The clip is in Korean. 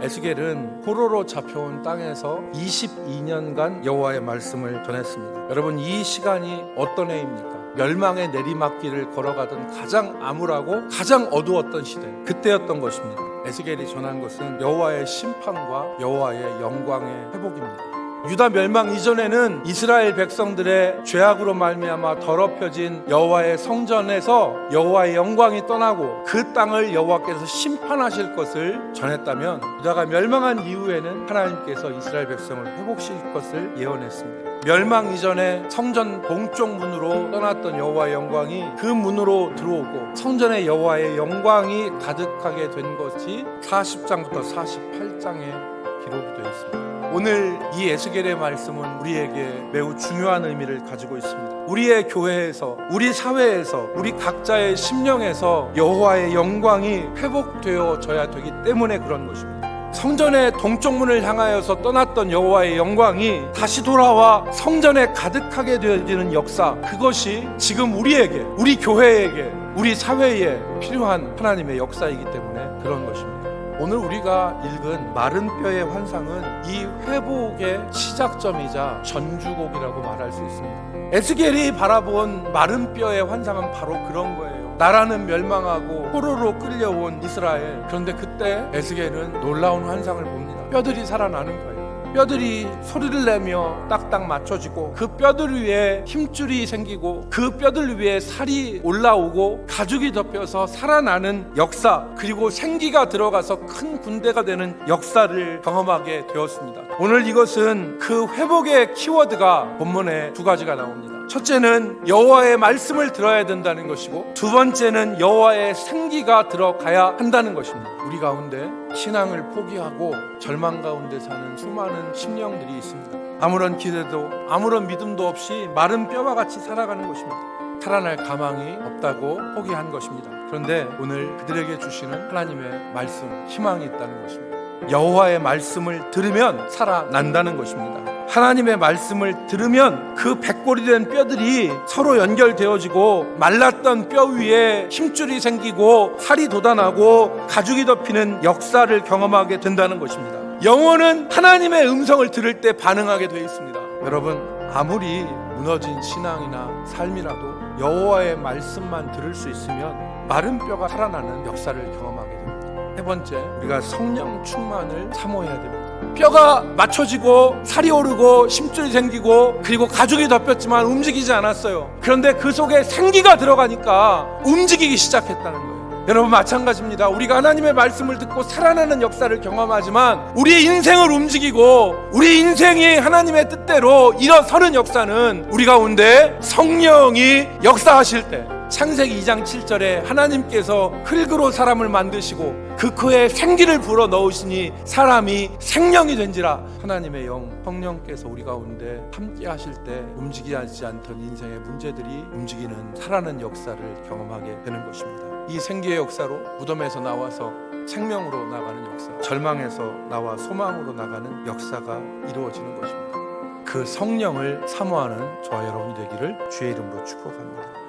에스겔은 포로로 잡혀온 땅에서 22년간 여호와의 말씀을 전했습니다. 여러분, 이 시간이 어떤 해입니까? 멸망의 내리막길을 걸어가던 가장 암울하고 가장 어두웠던 시대, 그때였던 것입니다. 에스겔이 전한 것은 여호와의 심판과 여호와의 영광의 회복입니다. 유다 멸망 이전에는 이스라엘 백성들의 죄악으로 말미암아 더럽혀진 여호와의 성전에서 여호와의 영광이 떠나고 그 땅을 여호와께서 심판하실 것을 전했다면, 유다가 멸망한 이후에는 하나님께서 이스라엘 백성을 회복시킬 것을 예언했습니다. 멸망 이전에 성전 동쪽 문으로 떠났던 여호와의 영광이 그 문으로 들어오고 성전의 여호와의 영광이 가득하게 된 것이 40장부터 48장에 기록이 되어 있습니다. 오늘 이 에스겔의 말씀은 우리에게 매우 중요한 의미를 가지고 있습니다. 우리의 교회에서, 우리 사회에서, 우리 각자의 심령에서 여호와의 영광이 회복되어져야 되기 때문에 그런 것입니다. 성전의 동쪽 문을 향하여서 떠났던 여호와의 영광이 다시 돌아와 성전에 가득하게 되어지는 역사, 그것이 지금 우리에게, 우리 교회에게, 우리 사회에 필요한 하나님의 역사이기 때문에 그런 것입니다. 오늘 우리가 읽은 마른 뼈의 환상은 이 회복의 시작점이자 전주곡이라고 말할 수 있습니다. 에스겔이 바라본 마른 뼈의 환상은 바로 그런 거예요. 나라는 멸망하고 포로로 끌려온 이스라엘. 그런데 그때 에스겔은 놀라운 환상을 봅니다. 뼈들이 살아나는 거예요. 뼈들이 소리를 내며 딱딱 맞춰지고 그 뼈들 위에 힘줄이 생기고 그 뼈들 위에 살이 올라오고 가죽이 덮여서 살아나는 역사, 그리고 생기가 들어가서 큰 군대가 되는 역사를 경험하게 되었습니다. 오늘 이것은 그 회복의 키워드가 본문에 두 가지가 나옵니다. 첫째는 여호와의 말씀을 들어야 된다는 것이고, 두 번째는 여호와의 생기가 들어가야 한다는 것입니다. 우리 가운데 신앙을 포기하고 절망 가운데 사는 수많은 심령들이 있습니다. 아무런 기대도 아무런 믿음도 없이 마른 뼈와 같이 살아가는 것입니다. 살아날 가망이 없다고 포기한 것입니다. 그런데 오늘 그들에게 주시는 하나님의 말씀, 희망이 있다는 것입니다. 여호와의 말씀을 들으면 살아난다는 것입니다. 하나님의 말씀을 들으면 그 백골이 된 뼈들이 서로 연결되어지고 말랐던 뼈 위에 힘줄이 생기고 살이 돋아나고 가죽이 덮이는 역사를 경험하게 된다는 것입니다. 영혼은 하나님의 음성을 들을 때 반응하게 되어 있습니다. 여러분, 아무리 무너진 신앙이나 삶이라도 여호와의 말씀만 들을 수 있으면 마른 뼈가 살아나는 역사를 경험하게 됩니다. 세 번째, 우리가 성령 충만을 사모해야 됩니다. 뼈가 맞춰지고 살이 오르고 심줄이 생기고 그리고 가죽이 덮였지만 움직이지 않았어요. 그런데 그 속에 생기가 들어가니까 움직이기 시작했다는 거예요. 여러분, 마찬가지입니다. 우리가 하나님의 말씀을 듣고 살아나는 역사를 경험하지만 우리의 인생을 움직이고 우리 인생이 하나님의 뜻대로 일어서는 역사는 우리 가운데 성령이 역사하실 때, 창세기 2장 7절에 하나님께서 흙으로 사람을 만드시고 그 코에 생기를 불어 넣으시니 사람이 생명이 된지라. 하나님의 영, 성령께서 우리 가운데 함께 하실 때 움직이지 않던 인생의 문제들이 움직이는 살아나는 역사를 경험하게 되는 것입니다. 이 생기의 역사로 무덤에서 나와서 생명으로 나가는 역사, 절망에서 나와 소망으로 나가는 역사가 이루어지는 것입니다. 그 성령을 사모하는 저와 여러분이 되기를 주의 이름으로 축복합니다.